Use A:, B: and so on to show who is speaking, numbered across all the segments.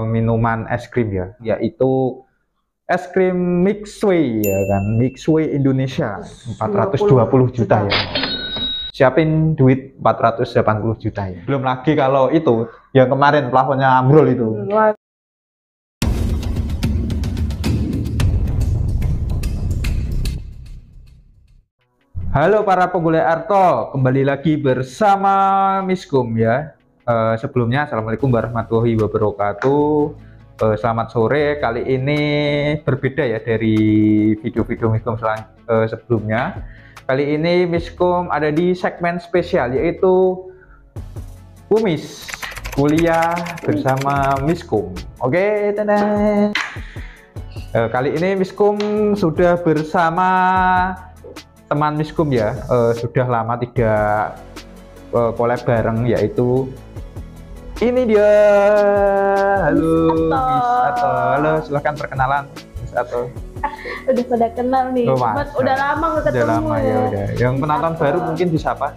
A: minuman es krim ya, yaitu es krim Mixway ya kan, Mixway Indonesia 420 juta ya. Siapin duit 480 juta ya. Belum lagi kalau itu yang kemarin plafonnya ambrol itu. Halo para penggulai Arto, kembali lagi bersama Miskum ya. Sebelumnya Assalamualaikum warahmatullahi wabarakatuh. Selamat sore. Kali ini berbeda ya dari video-video Miskum sebelumnya. Kali ini Miskum ada di segmen spesial, yaitu Kumis Kuliah bersama Miskum. Oke, tenan. Kali ini Miskum sudah bersama teman Miskum ya, sudah lama tidak collab bareng, yaitu ini dia. Halo Miss Ato. Halo, silahkan perkenalan Miss Ato.
B: Udah pada kenal nih, udah lama nggak ketemu.
A: Udah lama ya, udah. Yang penonton baru mungkin disapa.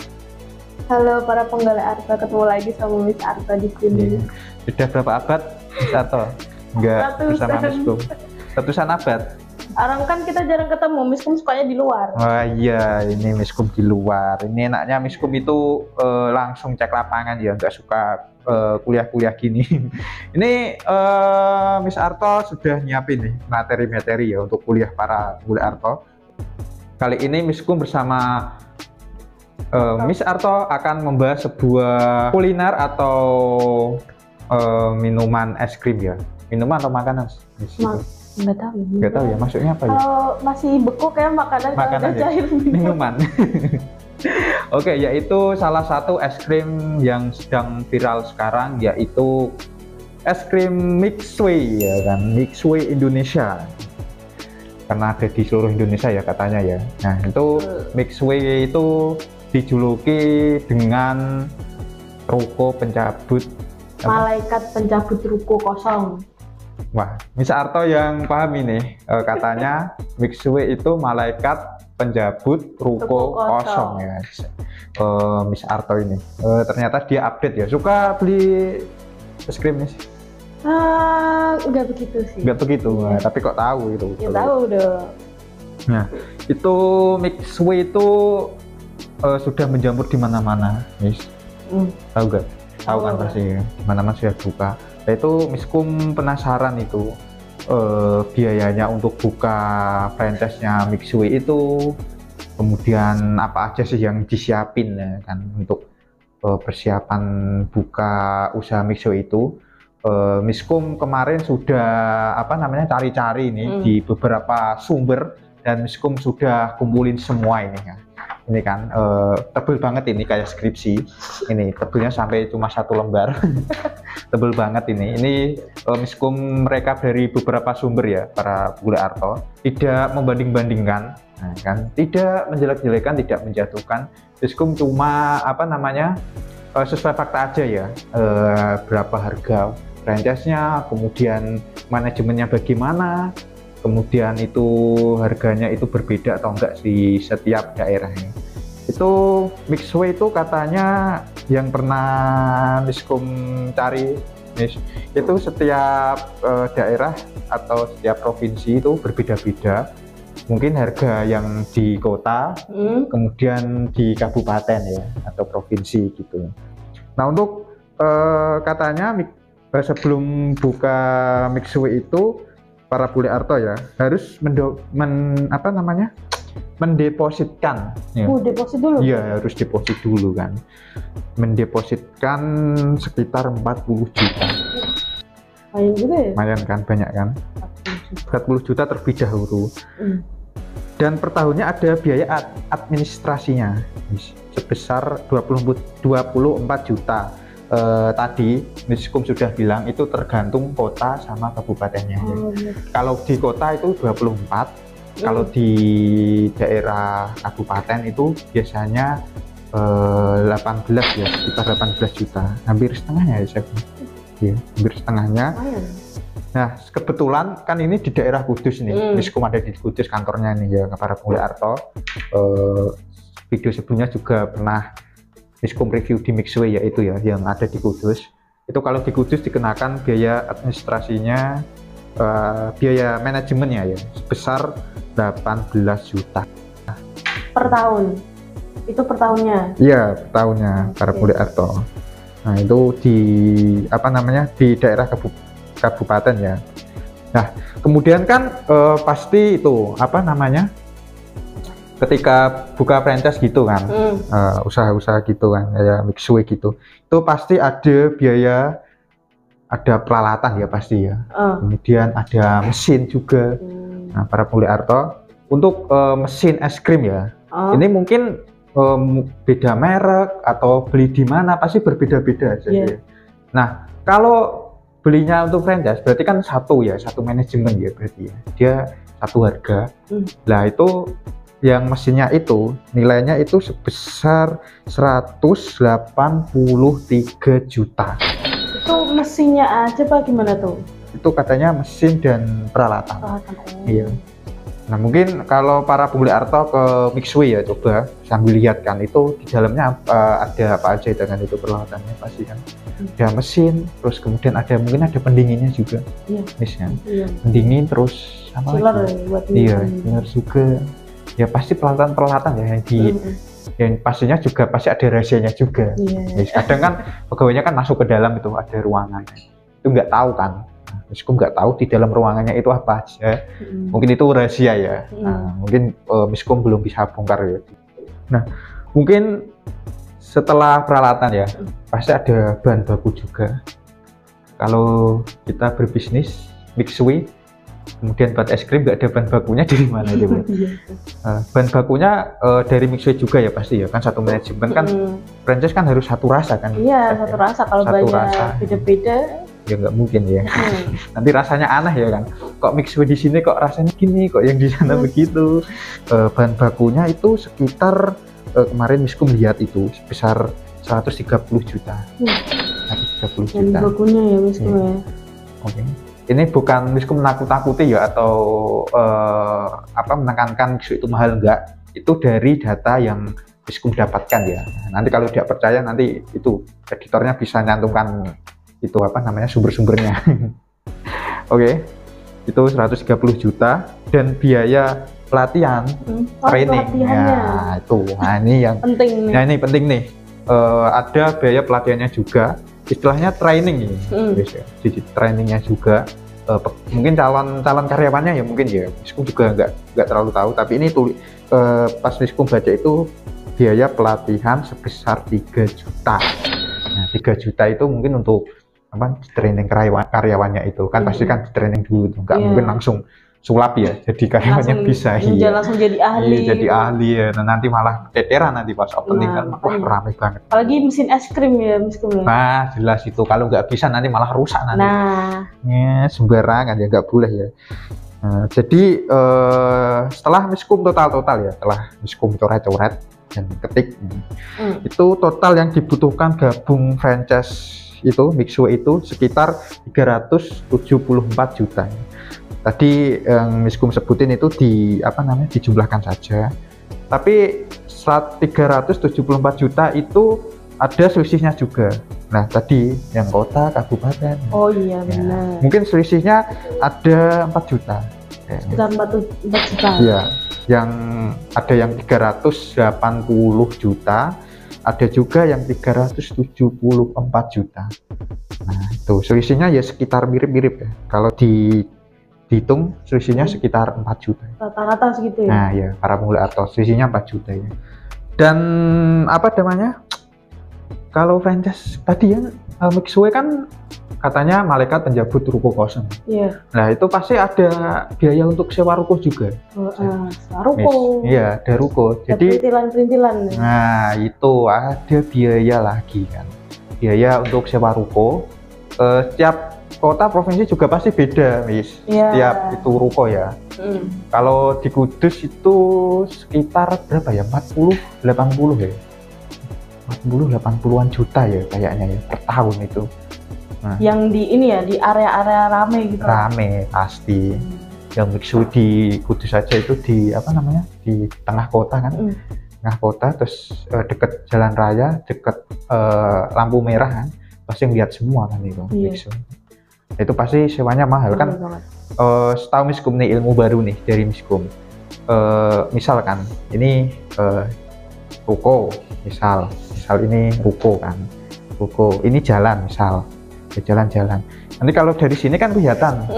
B: Halo para penggalai Arto, ketemu lagi sama Miss Arto di sini.
A: Sudah berapa abad Miss Ato nggak bersama Miskum? Ratusan abad.
B: Orang kan kita jarang ketemu, Miskum sukanya di luar.
A: Oh iya, ini Miskum di luar. Ini enaknya Miskum itu langsung cek lapangan ya, nggak suka kuliah-kuliah gini. Ini Miss Arto sudah nyiapin nih materi-materi ya untuk kuliah para kuliah Arto. Kali ini Miskum bersama Miss Arto akan membahas sebuah kuliner atau minuman es krim ya. Minuman atau makanan? Nggak tahu ya, maksudnya apa ya?
B: Kalau masih beku kayak makanan
A: ya?
B: Cair
A: Minuman. Oke, yaitu salah satu es krim yang sedang viral sekarang, yaitu es krim Mixway ya kan, Mixway Indonesia. Karena ada di seluruh Indonesia ya katanya ya. Nah, itu Mixway itu dijuluki dengan ruko pencabut
B: malaikat pencabut ruko kosong.
A: Wah, Miss Arto yang paham ini, katanya Mixway itu malaikat penjabut ruko kosong ya. Miss Arto ini ternyata dia update ya, suka beli es krim nih.
B: Enggak begitu sih.
A: Enggak begitu, nah, tapi kok tahu itu?
B: Ya tahu dong.
A: Nah, itu Mixway itu sudah menjamur di mana-mana, Miss. Tahu gak? Tahu kan pasti, mana-mana sudah buka. Itu Miskum penasaran itu biayanya untuk buka franchise-nya Mixway itu, kemudian apa aja sih yang disiapin ya kan untuk persiapan buka usaha Mixway itu. Miskum kemarin sudah cari-cari nih di beberapa sumber, dan Miskum sudah kumpulin semua ini ya. Ini kan tebel banget ini, kayak skripsi. Ini tebelnya sampai cuma 1 lembar. Tebel banget ini Miskum mereka dari beberapa sumber ya, para guru Arto, tidak membanding-bandingkan, nah, kan, tidak menjelek-jelekan, tidak menjatuhkan. Miskum cuma sesuai fakta aja ya, berapa harga franchise-nya, kemudian manajemennya bagaimana, kemudian itu harganya itu berbeda atau enggak di setiap daerahnya. Itu Mixway itu katanya yang pernah Miskum cari, itu setiap daerah atau setiap provinsi itu berbeda-beda. Mungkin harga yang di kota, kemudian di kabupaten ya, atau provinsi gitu. Nah, untuk katanya sebelum buka Mixway itu, para bule Arto ya harus mendepositkan ya.
B: Deposit dulu?
A: Iya, harus deposit dulu kan. Mendepositkan sekitar 40 juta.
B: Lumayan juga ya?
A: Lumayan kan, banyak kan? 40 juta terlebih dahulu. Dan per tahunnya ada biaya administrasinya sebesar 24 juta. Tadi Miskum sudah bilang itu tergantung kota sama kabupatennya. Kalau di kota itu 24, kalau di daerah kabupaten itu biasanya 18 ya, sekitar 18 juta, hampir setengahnya ya saya. Ya, hampir setengahnya. Nah, kebetulan kan ini di daerah Kudus nih, Miskum ada di Kudus kantornya nih ya, para pengguna Arto. Video sebelumnya juga pernah Miskum review di Mixway, yaitu ya yang ada di Kudus. Itu kalau di Kudus dikenakan biaya administrasinya, biaya manajemennya ya sebesar 18 juta
B: per tahun. Itu per tahunnya?
A: Iya, per tahunnya para Bule Arto. Nah, itu di di daerah kabupaten ya. Nah, kemudian kan pasti itu ketika buka franchise gitu kan, usaha-usaha gitu kan, kayak Mixway gitu, itu pasti ada biaya, ada peralatan ya pasti ya. Kemudian ada mesin juga. Nah, para Bule Arto untuk mesin es krim ya, ini mungkin beda merek atau beli di mana pasti berbeda-beda aja. Yeah. Nah, kalau belinya untuk franchise berarti kan satu manajemen ya berarti ya. Dia satu harga. Nah, itu yang mesinnya itu nilainya itu sebesar 183 juta.
B: Itu mesinnya aja Pak gimana tuh?
A: Itu katanya mesin dan peralatan. Iya. Nah, mungkin kalau para pembeli Arto ke Mixway ya coba sambil lihat kan itu di dalamnya ada apa aja dengan itu peralatannya pasti kan. Ada mesin, terus kemudian mungkin ada pendinginnya juga. Iya. Iya. Pendingin terus apa lagi? Iya, chiller juga. Ya pasti peralatan ya yang pastinya juga pasti ada rahasianya juga. Iya. Kadang kan pegawainya kan masuk ke dalam itu ada ruangan. Itu nggak tahu kan. Miskom nggak tahu di dalam ruangannya itu apa aja. Mungkin itu rahasia ya. Nah, mungkin Miskom belum bisa bongkar ya. Nah, mungkin setelah peralatan ya pasti ada bahan baku juga. Kalau kita berbisnis Mixway kemudian buat es krim nggak ada bahan bakunya dari mana coba? Bahan bakunya dari Mixway juga ya pasti ya kan, satu manajemen kan franchise kan harus satu rasa kan.
B: Iya, satu rasa. Kalau banyak beda-beda
A: ya nggak mungkin ya. Nanti rasanya aneh ya kan, kok Mixway di sini kok rasanya gini, kok yang di sana begitu. Bahan bakunya itu sekitar kemarin Miskom lihat itu sebesar 130 juta. 130 juta.
B: Bahan bakunya ya Miskom ya.
A: Oke. Ini bukan Miskom menakut-takuti ya atau menekankan itu mahal, enggak. Itu dari data yang Miskom dapatkan ya. Nanti kalau tidak percaya nanti itu editornya bisa nyantumkan itu sumber-sumbernya. Oke. Itu 130 juta dan biaya pelatihan, training. Ya, itu. Nah, ini yang penting nih. Nah, ini penting nih. Ada biaya pelatihannya juga. Istilahnya training ini. Jadi trainingnya juga mungkin calon karyawannya ya mungkin ya. Miskom juga nggak terlalu tahu, tapi ini pas Miskom baca itu biaya pelatihan sebesar 3 juta. Nah, 3 juta itu mungkin untuk training karyawannya itu kan pasti kan training dulu, nggak mungkin langsung sulap ya jadi karyawannya bisa
B: langsung jadi ahli.
A: Jadi ahli ya. Nah, nanti malah teteran nanti pas opening kan ramai banget.
B: Apalagi mesin es krim ya Miskom.
A: Nah, jelas itu kalau nggak bisa nanti malah rusak nanti. Ya, sembarangan ya nggak boleh ya. Nah, jadi setelah Miskom total ya, setelah Miskom coret-coret dan ketik itu total yang dibutuhkan gabung franchise itu Mixway itu sekitar 374 juta. Tadi yang Miskom sebutin itu dijumlahkan saja. Tapi 374 juta itu ada selisihnya juga. Nah, tadi yang kota, kabupaten.
B: Oh iya benar.
A: Mungkin selisihnya ada 4 juta.
B: Sekitar 4 juta.
A: Iya, yang ada yang 380 juta. Ada juga yang 374 juta. Nah, itu selisihnya ya sekitar mirip-mirip ya. Kalau dihitung selisihnya sekitar 4 juta.
B: Rata-rata segitu ya.
A: Nah, ya, para pembeli Arto selisihnya 4 juta ya. Dan kalau franchise tadi ya Mixway kan katanya malaikat penjabut ruko kosong.
B: Iya.
A: Nah, itu pasti ada biaya untuk sewa ruko juga.
B: Ruko.
A: Iya, ada ruko. Jadi
B: perintilan.
A: Nah, itu ada biaya lagi kan. Biaya untuk sewa ruko. Setiap kota provinsi juga pasti beda, Miss. Setiap itu ruko ya. Kalau di Kudus itu sekitar berapa ya? 80-80 ya. 40-80-an juta ya kayaknya ya per tahun itu. Nah,
B: yang di ini ya di area-area rame gitu.
A: Rame pasti. Yang Mixway di Kudus saja itu di di tengah kota kan. Tengah kota terus deket jalan raya, deket lampu merah kan. pasti ngeliat semua kan itu.
B: Iya.
A: Itu pasti sewanya mahal kan. Setahu Miskom nih, ilmu baru nih dari Miskom. Misalkan ini ruko, misal ini ruko kan, ruko ini jalan misal, jalan-jalan. Nanti kalau dari sini kan kelihatan,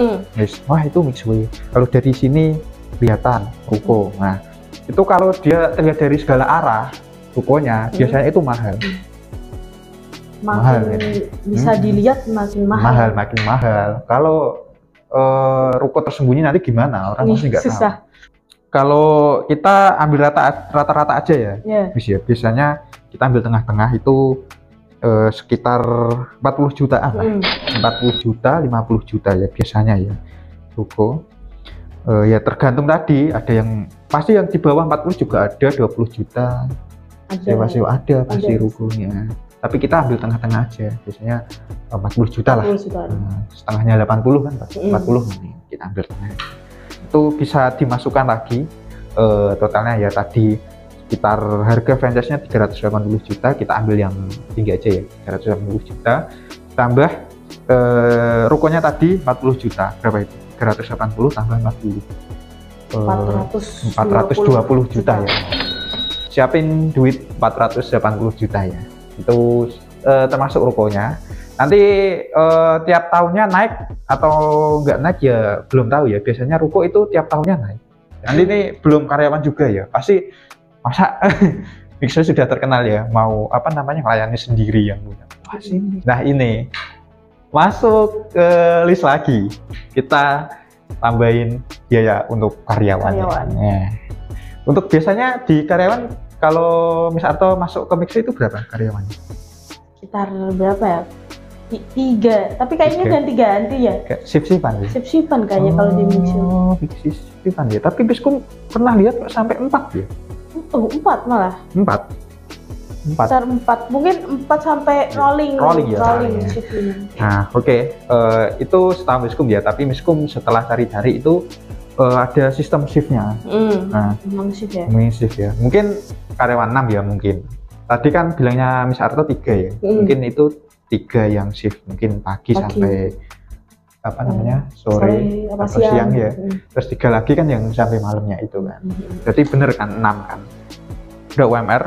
A: wah itu mixway. Kalau dari sini kelihatan ruko. Nah itu kalau dia terlihat dari segala arah rukonya, biasanya itu mahal.
B: Mahal kan? Bisa dilihat makin mahal.
A: Makin mahal. Kalau ruko tersembunyi nanti gimana? Orang masih nggak tahu. Kalau kita ambil rata-rata aja ya, biasanya kita ambil tengah-tengah itu sekitar 40 jutaan lah. 40 juta, 50 juta ya biasanya ya ruko. Ya tergantung tadi, ada yang pasti yang di bawah 40 juga ada, 20 juta. Sewa-sewa ada pasti rukonya. Tapi kita ambil tengah-tengah aja, biasanya 40 juta lah. Setengahnya 80 kan, 40 nih kita ambil tengah. Itu bisa dimasukkan lagi totalnya ya tadi sekitar harga franchise-nya 380 juta, kita ambil yang tinggi aja ya, 380 juta tambah rukonya tadi 40 juta, berapa itu? 380 tambah 40 420 juta ya. Siapin duit 480 juta ya, itu termasuk rukonya. Nanti tiap tahunnya naik atau nggak naik ya belum tahu ya. Biasanya ruko itu tiap tahunnya naik. Nanti ini belum karyawan juga ya. Pasti masa Mixway sudah terkenal ya, mau apa namanya melayani sendiri yang punya. Nah ini masuk ke list lagi. Kita tambahin biaya untuk karyawan. Nah, untuk biasanya di karyawan kalau Miss Arto masuk ke Mixway itu berapa karyawannya?
B: Sekitar berapa ya? 3, tapi kayaknya ganti-ganti ya.
A: Shift-shiftan ya?
B: Shift-shiftan kayaknya kalau di Mixway.
A: Shift-shiftan ya, tapi Biskum pernah lihat sampai 4 ya?
B: 4 malah.
A: 4.
B: Sekitar 4, mungkin 4 sampai rolling ya.
A: Nah, oke. Itu setahu Miskom ya, tapi Miskom setelah cari-cari itu ada sistem shiftnya. Nah, shift ya. Mungkin karyawan 6 ya mungkin. Tadi kan bilangnya Miss Arto 3 ya. Mungkin itu 3 yang shift, mungkin pagi sampai apa namanya sore atau siang ya. Terus 3 lagi kan yang sampai malamnya itu kan. Jadi bener kan 6 kan. Udah UMR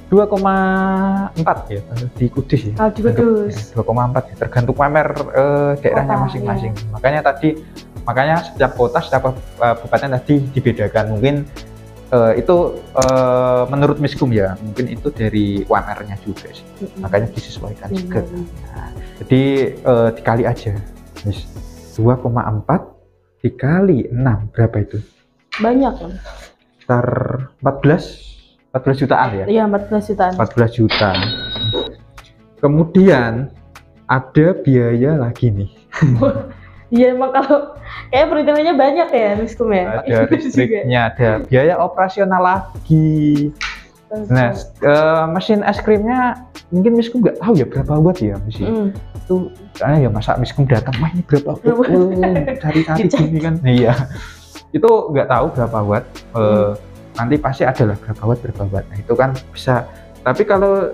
A: 2,4 ya di Kudus ya.
B: Di Kudus.
A: 2,4 ya, tergantung UMR daerahnya masing-masing. Makanya setiap kota, setiap kabupaten tadi dibedakan. Mungkin itu menurut Miskom ya, mungkin itu dari UMR-nya juga sih. Makanya disesuaikan juga. Nah, jadi dikali aja. 2,4 dikali 6 berapa itu?
B: Banyak kan?
A: Sekitar 14 jutaan ya?
B: Iya, 14 jutaan.
A: 14 juta. Kemudian ada biaya lagi nih.
B: Iya, emang kalau kayak perhitungannya banyak ya Miskom ya.
A: Ada listriknya, ada biaya operasional lagi. Nah, mesin es krimnya mungkin Miskom nggak tahu ya berapa watt ya mesin. Itu karena ya masa Miskom datang, wah ini berapa watt? Cari-cari gini kan. Iya. Itu nggak tahu berapa watt. Nanti pasti adalah berapa watt. Nah, itu kan bisa. Tapi kalau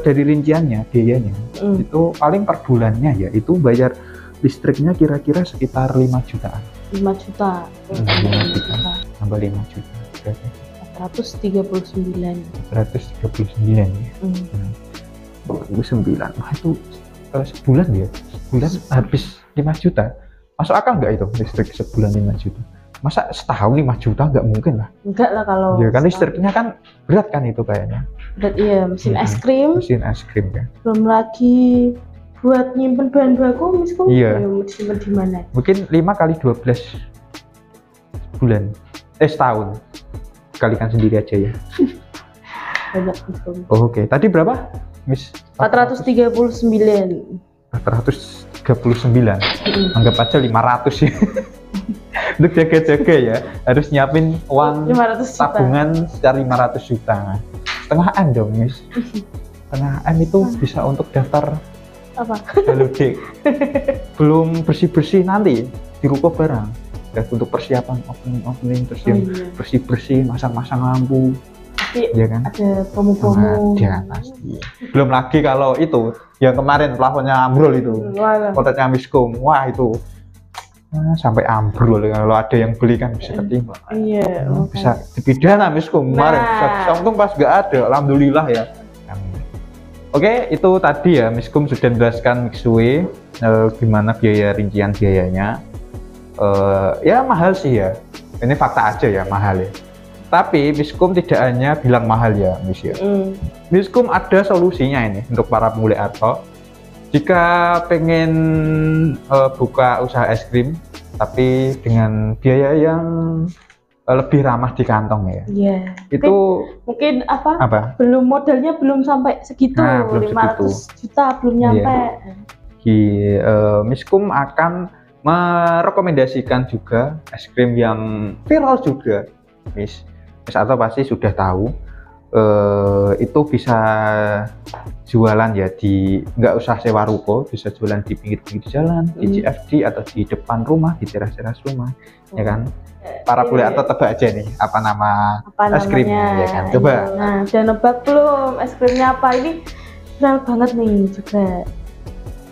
A: dari rinciannya, biayanya itu paling per bulannya ya itu bayar listriknya kira-kira sekitar 5 jutaan.
B: 5 juta.
A: 5 juta. Tambah 5 juta. Berarti
B: 439.
A: 439 ya. 9. Wah itu sebulan ya. Sebulan habis 5 juta. Masuk akal nggak itu listrik sebulan 5 juta? Masa setahun 5 juta nggak mungkin lah.
B: Enggak lah kalau.
A: Ya kan listriknya kan berat kan itu kayaknya.
B: Berat iya, mesin es krim.
A: Mesin es krim kan.
B: Belum lagi buat nyimpen bahan baku Miskom.
A: Iya.
B: Simpen di mana?
A: Mungkin 5 kali 12 bulan. Setahun. Kalikan sendiri aja ya.
B: Banyak Miskom.
A: Oh, oke. Tadi berapa, Miss?
B: 439.
A: 439. Anggap aja 500 ya. Untuk jaga-jaga ya, harus nyiapin uang
B: 500 juta.
A: Tabungan sekitar 500 juta. Setengah M dong, Miss. Setengah M itu bisa untuk daftar
B: apa?
A: Halodeck. Belum bersih-bersih nanti di ruko barang. Dan untuk persiapan opening terus yang bersih-bersih, masang-masang lampu.
B: Tapi
A: ya kan?
B: ada promo-promo.
A: Ada pasti. Belum lagi kalau itu Yang kemarin plafonnya ambrol itu.
B: Wah.
A: Outletnya Miskom. Wah itu sampai ambrol, kalau ada yang beli kan bisa ketimpa.
B: Iya,
A: Bisa dipidana Miskom kemarin.
B: Nah.
A: Untung pas nggak ada, alhamdulillah ya. Oke, itu tadi ya Miskom sudah menjelaskan Mixway gimana biaya, rincian biayanya. Ya mahal sih ya. Ini fakta aja ya, mahal ya. Tapi Miskom tidak hanya bilang mahal ya, Miss ya. Miskom ada solusinya ini untuk para pemulai arto. Jika pengen buka usaha es krim, tapi dengan biaya yang lebih ramah di kantong ya.
B: Iya.
A: Itu
B: mungkin apa?
A: apa?
B: Belum modalnya belum sampai segitu,
A: Nah, belum
B: 500 juta belum nyampe.
A: Miskom akan merekomendasikan juga es krim yang viral juga, Miss atau pasti sudah tahu. Itu bisa jualan ya di, nggak usah sewa ruko, bisa jualan di pinggir-pinggir jalan, di CFD atau di depan rumah, di teras-teras rumah, ya kan? Para pulai atau tebak aja nih apa nama es krimnya, ya kan? Coba.
B: Nah, udah nebak belum es krimnya apa? Ini viral banget nih juga.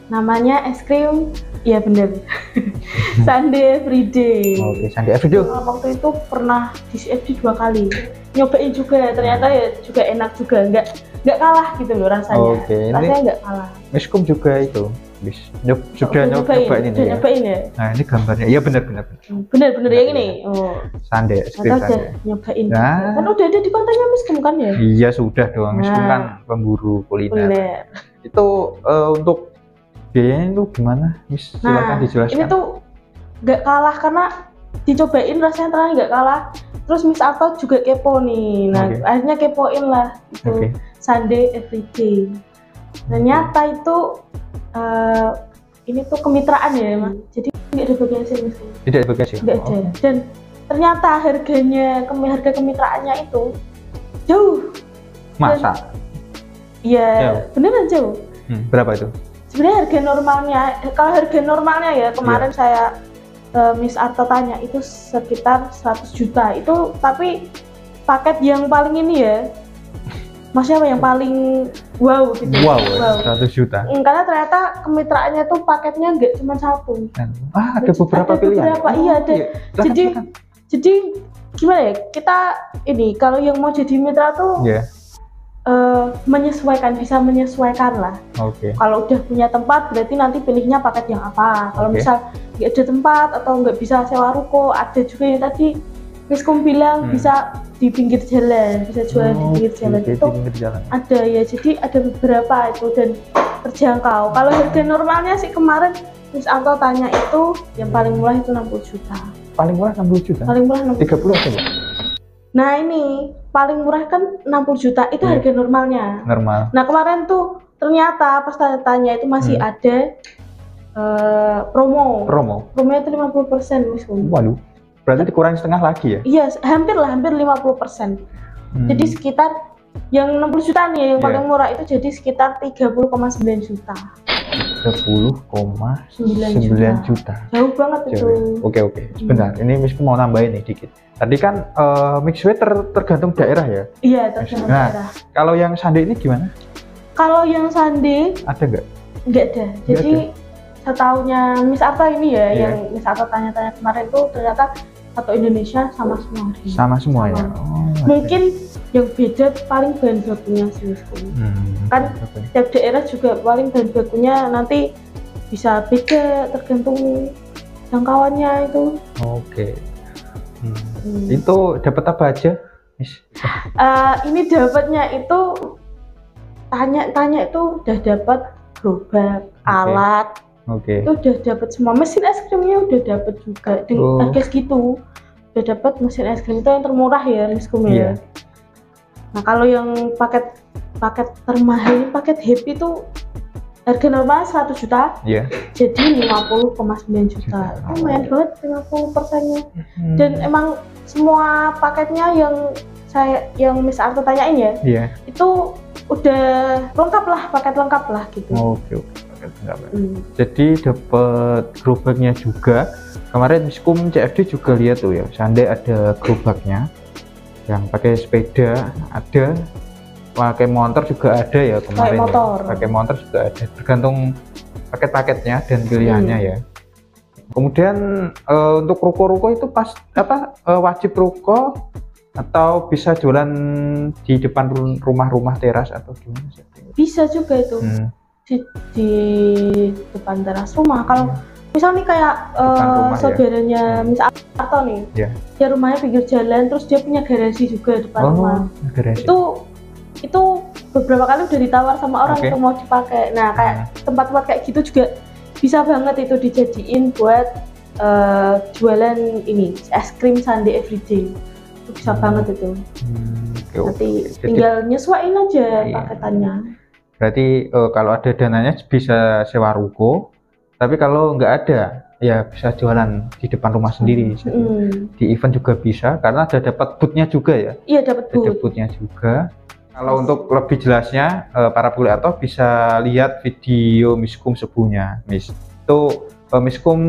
B: Namanya es krim, ya bener, Sunday Everyday.
A: Oke, Sunday Everyday.
B: Waktu itu pernah di CFD 2 kali, nyobain juga, ternyata ya juga enak juga, nggak kalah gitu loh rasanya.
A: Oke,
B: rasanya nggak kalah.
A: Miskom juga itu, sudah nyobain ini ya.
B: Nyobain ya.
A: Nah ini gambarnya, iya benar.
B: Bener yang ini. Oh.
A: Sunday, es krim Sunday.
B: Nyobain.
A: Nah,
B: kan udah ada di kontennya Miskom kan ya?
A: Iya sudah dong, Miskom kan pemburu kuliner. Itu untuk biayanya itu gimana, Miss? Silakan dijelaskan.
B: Ini tuh nggak kalah karena dicobain rasanya ternyata nggak kalah. Terus Miss Arto juga kepo nih, nah akhirnya kepoin lah itu Sunday Everyday. Ternyata itu ini tuh kemitraan ya, jadi nggak ada bagasi Miss.
A: Tidak ada bagasi.
B: Nggak ada. Dan ternyata harga kemitraannya itu jauh.
A: Masa?
B: Iya, beneran jauh.
A: Berapa itu?
B: Sebenarnya kalau harga normalnya ya kemarin saya Miss Arto tanya itu sekitar 100 juta itu, tapi paket yang paling ini ya, maksudnya apa yang paling wow gitu.
A: Wow. 100 juta.
B: Karena ternyata kemitraannya tuh paketnya nggak cuma satu.
A: Ada beberapa pilihan.
B: Iya ada. Jadi gimana ya, kita ini kalau yang mau jadi mitra tuh bisa menyesuaikan lah. Kalau udah punya tempat berarti nanti pilihnya paket yang apa. Kalau misal nggak ada tempat atau nggak bisa sewa ruko, ada juga yang tadi Miskom bilang bisa di pinggir jalan, bisa jualan di pinggir jalan. Itu ada ya, jadi ada beberapa itu dan terjangkau. Kalau harga normalnya sih kemarin Miss Arto tanya itu yang paling murah itu 60 juta.
A: Paling murah 60 juta?
B: Paling murah 60 juta.
A: 30 aja.
B: Nah ini paling murah kan 60 juta itu harga normalnya.
A: Normal.
B: Nah kemarin tuh ternyata pas tanya itu masih ada promo. Promonya itu 50% Miskom.
A: Waduh, berarti dikurangi setengah lagi ya?
B: Iya, hampir 50%. Jadi sekitar yang 60 juta nih yang paling murah itu jadi sekitar 30,9 juta.
A: 30,9 juta.
B: Jauh banget itu.
A: Oke. Sebentar, ini Miskom mau nambahin nih dikit. Tadi kan Mixway tergantung daerah ya?
B: Iya, tergantung daerah.
A: Kalau yang Sunday ini gimana?
B: Kalau yang Sunday
A: ada nggak?
B: Nggak ada. Jadi setahunya Miss Arto ini ya, yang Miss Arto tanya-tanya kemarin tuh ternyata satu Indonesia sama semua.
A: Sama semua ya?
B: Mungkin yang beda paling bahan bakunya sih Miskom. Kan setiap daerah juga paling bahan bakunya nanti bisa beda tergantung jangkauannya itu.
A: Itu dapat apa aja, Miss?
B: Ini dapatnya itu tanya itu udah dapat gerobak, alat, itu udah dapat semua. Mesin es krimnya udah dapat juga dengan harga segitu. Udah dapat mesin es krim itu yang termurah ya, Miskom ya. Nah kalau yang paket termahal ini paket happy itu harga normal 100 juta, jadi 50,9 juta. Lumayan banget 50%-nya. Dan emang semua paketnya yang Miss Arto tanyain ya, itu udah lengkap lah, paket lengkap lah gitu.
A: Paket lengkap. Jadi dapat gerobaknya juga. Kemarin Miskom CFD juga lihat tuh ya, Sunday ada gerobaknya yang pakai sepeda, ada pakai motor juga ada ya kemarin. Pakai motor juga ada, tergantung paket-paketnya dan pilihannya ya. Kemudian untuk ruko-ruko itu wajib ruko atau bisa jualan di depan rumah-rumah teras atau gimana sih?
B: Bisa juga itu di depan teras rumah. Kalau misalnya kayak saudaranya misal Arto nih, dia rumahnya pinggir jalan, terus dia punya garasi juga depan rumah. Garasi. Itu beberapa kali udah ditawar sama orang itu mau dipakai. Nah kayak tempat-tempat kayak gitu juga bisa banget itu dijadiin buat jualan ini es krim sundae everyday. Itu bisa banget itu. Nanti tinggal nyesuaiin aja paketannya.
A: Berarti kalau ada dananya bisa sewa ruko, tapi kalau nggak ada ya bisa jualan di depan rumah sendiri. Di event juga bisa karena ada dapat bootnya juga ya.
B: Iya, dapat
A: bootnya juga. Kalau untuk lebih jelasnya para Puliarto bisa lihat video Miskum sebelumnya, Miss. Itu Miskum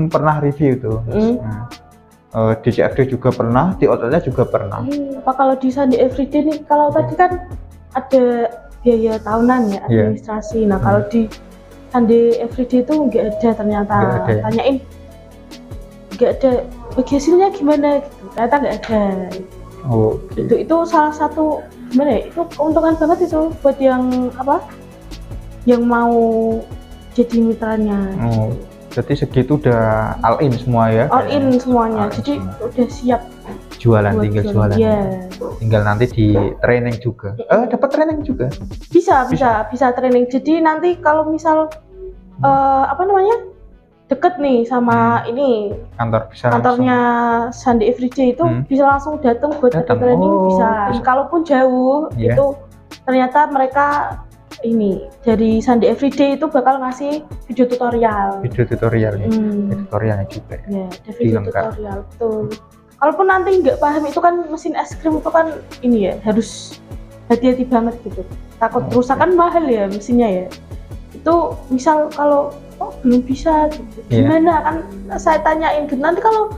A: pernah review tuh. Di CFD juga pernah, di outletnya juga pernah.
B: Apa kalau di Sundae Everyday nih, kalau tadi kan ada biaya tahunan ya administrasi. Nah kalau di Sundae Everyday itu nggak ada ternyata. Tanyain nggak ada, bagi hasilnya gimana gitu, ternyata nggak ada. Itu salah satu gimana ya, itu keuntungan banget itu buat yang yang mau jadi mitranya.
A: Berarti segitu udah all in semua ya?
B: All in semuanya, jadi udah siap
A: jualan, tinggal jualan. Tinggal nanti di training juga. Dapat training juga? Bisa
B: training. Jadi nanti kalau misal deket nih sama ini kantornya Sundae Everyday itu bisa langsung datang buat ada training. Bisa. Kalaupun jauh itu ternyata mereka ini dari Sundae Everyday itu bakal ngasih video tutorial.
A: Tutorialnya juga ya.
B: Ada video tutorial betul. Kalaupun nanti nggak paham itu kan mesin es krim itu kan ini ya harus hati-hati banget gitu. Takut rusak kan mahal ya mesinnya ya. Itu misal kalau belum bisa gitu. Gimana kan saya tanyain gitu. Nanti kalau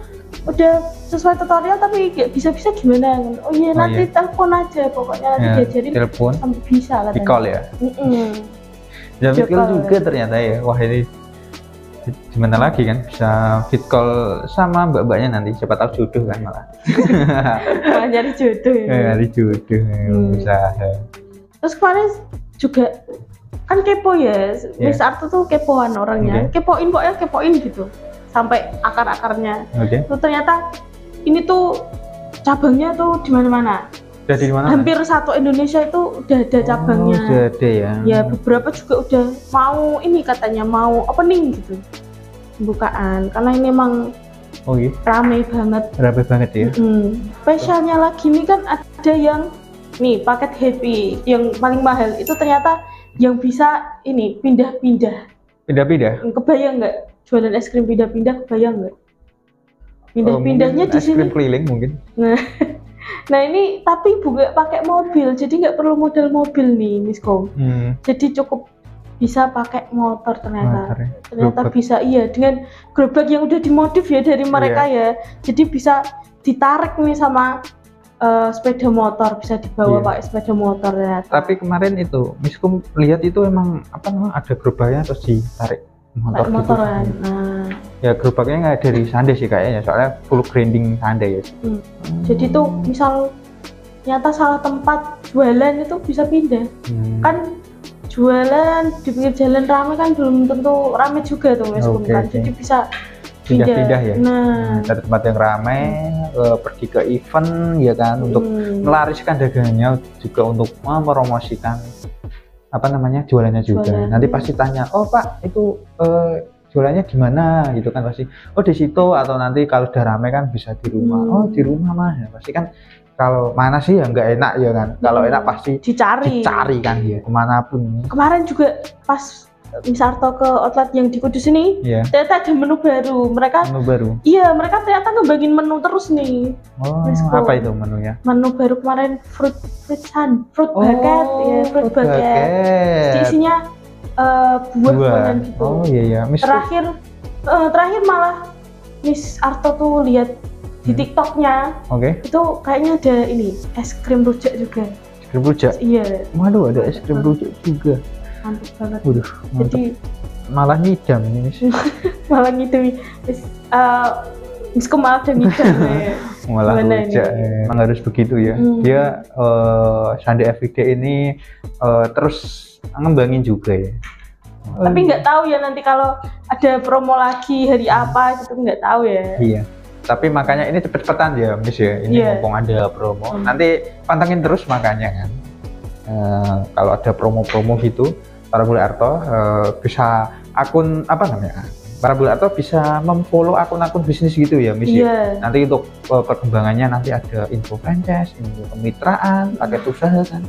B: udah sesuai tutorial tapi nggak bisa gimana? Nanti telepon aja pokoknya nanti diajarin
A: telepon
B: sampai bisa katanya.
A: Di call ya. Call juga ternyata ya. Wah ini gimana lagi kan bisa fit call sama mbak-mbaknya nanti, siapa tahu jodoh kan malah.
B: Nyari jodoh ya.
A: Nyari jodoh usaha.
B: Terus kemarin juga kan kepo ya, Miss Arto tuh kepoan orangnya, kepoin gitu sampai akar-akarnya. Tuh ternyata ini tuh cabangnya tuh di mana-mana.
A: Udah di mana?
B: Hampir satu Indonesia itu udah ada cabangnya.
A: Udah ada ya.
B: Ya beberapa juga udah mau ini katanya mau opening gitu, pembukaan. Karena ini emang rame banget
A: ya.
B: Spesialnya lagi nih kan ada yang nih paket happy yang paling mahal itu ternyata yang bisa ini pindah-pindah. Kebayang nggak jualan es krim pindah-pindah? Kebayang nggak? Pindah-pindahnya di sini. Es krim
A: keliling mungkin.
B: Nah ini tapi bukan pakai mobil, jadi nggak perlu modal mobil nih, Miskom. Jadi cukup bisa pakai motor ternyata. Ternyata bisa dengan gerobak yang udah dimodif ya dari mereka ya. Jadi bisa ditarik nih sama sepeda motor, bisa dibawa pakai sepeda motor ternyata.
A: Tapi kemarin itu Miskom lihat itu emang ada gerobaknya terus ditarik motor
B: kan.
A: Ya gerobaknya nggak dari Sundae sih kayaknya, soalnya full grinding Sundae ya.
B: Jadi tuh misal ternyata salah tempat jualan itu bisa pindah. Kan jualan di pinggir jalan rame kan belum tentu rame juga tuh Miskom kan. Jadi bisa pindah-pindah
A: ya. Dari tempat yang ramai pergi ke event ya kan, untuk melariskan dagangannya juga untuk mempromosikan jualannya juga. Nanti pasti tanya, Pak itu jualannya gimana gitu kan, pasti di situ, atau nanti kalau udah ramai kan bisa di rumah. Di rumah mah ya pasti kan, kalau mana sih ya nggak enak ya kan, kalau enak pasti dicari kan ya kemanapun.
B: Kemarin juga pas Miss Arto ke outlet yang di Kudus ini, ternyata ada menu baru. Menu baru? Iya, mereka ternyata ngebagiin menu terus nih.
A: Apa itu menunya?
B: Menu baru kemarin fruit bucket, fruit bucket. Isinya buah-buahan gitu. Terakhir malah Miss Arto tuh lihat di TikToknya. Itu kayaknya ada ini es krim rujak juga.
A: krim rujak.
B: Iya.
A: Waduh, ada es krim rujak juga.
B: Mantap banget.
A: Waduh, mantap. Jadi malah ngidam ini.
B: Malah ngidam. Miskom maaf dan ngidam.
A: Malah rujak. Emang harus begitu ya. Dia Sunday Everyday ini terus ngembangin juga ya.
B: Tapi nggak tahu ya nanti kalau ada promo lagi hari apa gitu, nggak tahu ya.
A: Iya. Tapi makanya ini cepet-cepetan ya, Miss ya. Ini mumpung ada promo. Nanti pantengin terus makanya kan. Kalau ada promo-promo gitu, Para Bule Arto bisa akun apa namanya? Para Bule Arto bisa memfollow akun-akun bisnis gitu ya, Miss ya. Nanti untuk perkembangannya nanti ada info franchise, info kemitraan, paket usaha kan.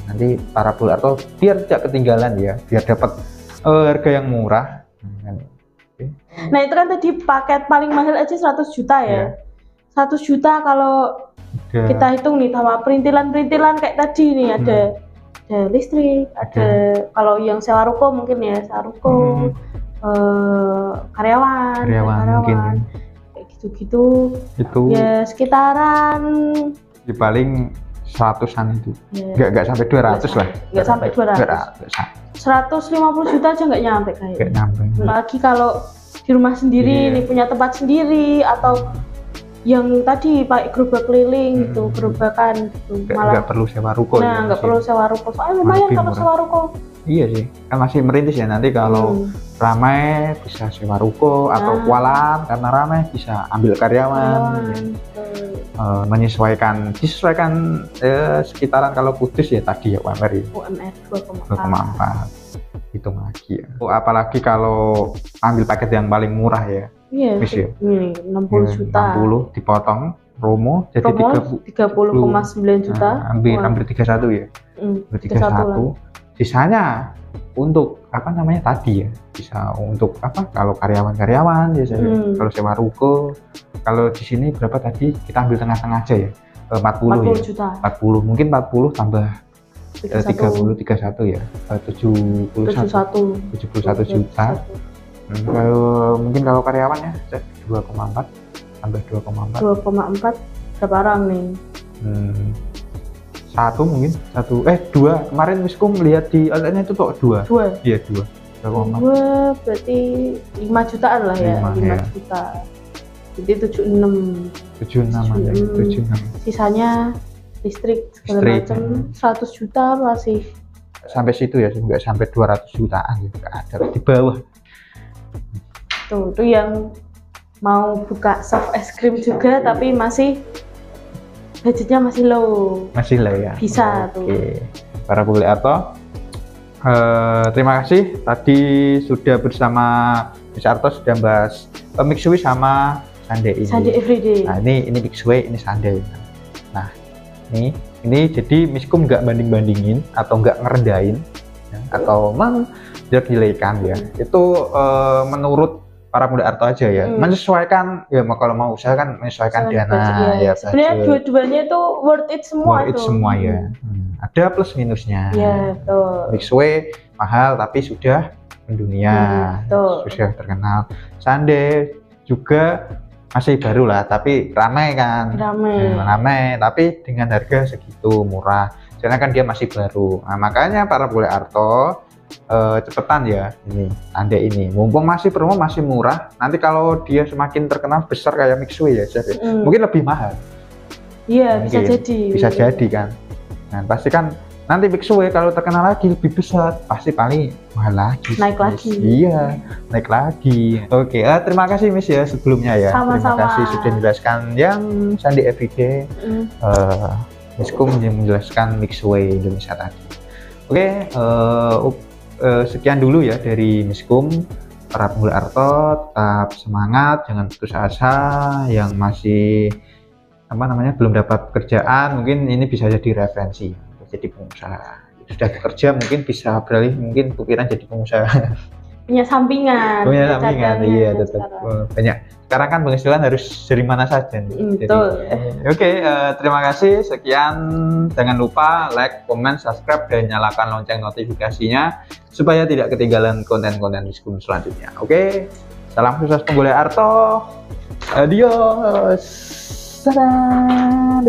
A: Nanti Para Bule Arto biar tidak ketinggalan ya, biar dapat harga yang murah.
B: Nah itu kan tadi paket paling mahal aja 100 juta ya. 100 juta kalau kita hitung nih sama perintilan-perintilan kayak tadi nih, ada listrik, ada kalau yang sewa ruko mungkin ya, sewa ruko, karyawan
A: mungkin
B: kayak gitu-gitu. Itu ya sekitaran
A: di paling 100-an itu. Enggak sampai 200 lah.
B: Enggak sampai 200. 150 juta aja nggak nyampe kayaknya.
A: Nggak nyampe.
B: Lagi kalau di rumah sendiri, nih punya tempat sendiri, atau yang tadi pakai gerobak keliling gitu, gerobakan gitu. Malah
A: nggak perlu sewa ruko.
B: Nah, nggak perlu sewa ruko. Soalnya lumayan kalau sewa ruko.
A: Iya sih, kan masih merintis ya. Nanti kalau ramai bisa sewa ruko atau kualan, karena ramai bisa ambil karyawan. Disesuaikan sekitaran. Kalau Kudus ya tadi ya UMR ya.
B: UMR
A: 2,4. Hitung lagi ya. Apalagi kalau ambil paket yang paling murah ya.
B: Iya. Ini 60 juta.
A: 60 dipotong promo jadi
B: 30,9 juta.
A: Hampir 31 ya. 31. Sisanya untuk apa namanya tadi ya, bisa untuk apa kalau karyawan biasanya. Kalau sewa ruko, kalau di sini berapa tadi, kita ambil tengah-tengah aja ya, 40 ya,
B: juta.
A: 40 mungkin 40 tambah 31 ya, 71 juta. Kalau mungkin kalau karyawannya 2,4 tambah 2,4
B: berapa orang nih?
A: Dua. Kemarin Miskom melihat di outletnya itu kok dua. Iya, 2.
B: Dua berarti 5 jutaan lah ya, 5 juta. Jadi 76. Sisanya listrik segala macam 100 juta masih
A: sampai situ ya, nggak sampai 200 jutaan gitu, ada di bawah.
B: Tuh yang mau buka shop es krim juga tapi masih budgetnya masih low ya. Bisa tuh.
A: Para Bule Arto, terima kasih tadi sudah bersama Miss Arto sudah bahas Mixway sama Sunday
B: Everyday.
A: Nah ini Mixway, ini Sunday. Nah ini jadi Miskom nggak banding-bandingin atau nggak ngerendahin ya, atau menjelek-jelekan ya. Itu menurut Para Bule Arto aja ya, menyesuaikan ya, kalau mau usaha kan menyesuaikan dana ya.
B: Sebenarnya dua-duanya itu worth it semua
A: ya. Ada plus minusnya.
B: Ya, betul.
A: Mixway mahal tapi sudah mendunia, sudah terkenal. Sunday juga masih baru lah, tapi ramai kan. Ramai, tapi dengan harga segitu murah. Karena kan dia masih baru. Nah, makanya Para Bule Arto cepetan ya ini Sunday ini. Mumpung masih promo, masih murah. Nanti kalau dia semakin terkenal besar kayak Mixway ya, mungkin lebih mahal.
B: Iya,
A: bisa jadi kan. Nah, pasti kan nanti Mixway kalau terkenal lagi lebih besar, pasti paling mahal lagi.
B: Naik lagi.
A: Iya, naik lagi. Oke, terima kasih Miss ya sebelumnya ya.
B: Sama-sama.
A: Terima kasih sudah menjelaskan yang Sunday Everyday. Miskom menjelaskan Mixway Indonesia tadi. Oke, sekian dulu ya dari Miskom. Para Bule Arto tetap semangat, jangan putus asa. Yang masih belum dapat pekerjaan, mungkin ini bisa jadi referensi jadi pengusaha. Sudah bekerja mungkin bisa beralih, mungkin pikiran jadi pengusaha. Punya sampingan, iya tetap banyak. Sekarang kan penghasilan harus dari mana saja. Oke, terima kasih. Sekian, jangan lupa like, comment, subscribe, dan nyalakan lonceng notifikasinya supaya tidak ketinggalan konten-konten Miskom selanjutnya. Oke, salam sukses Bule Arto. Adios. Dadah.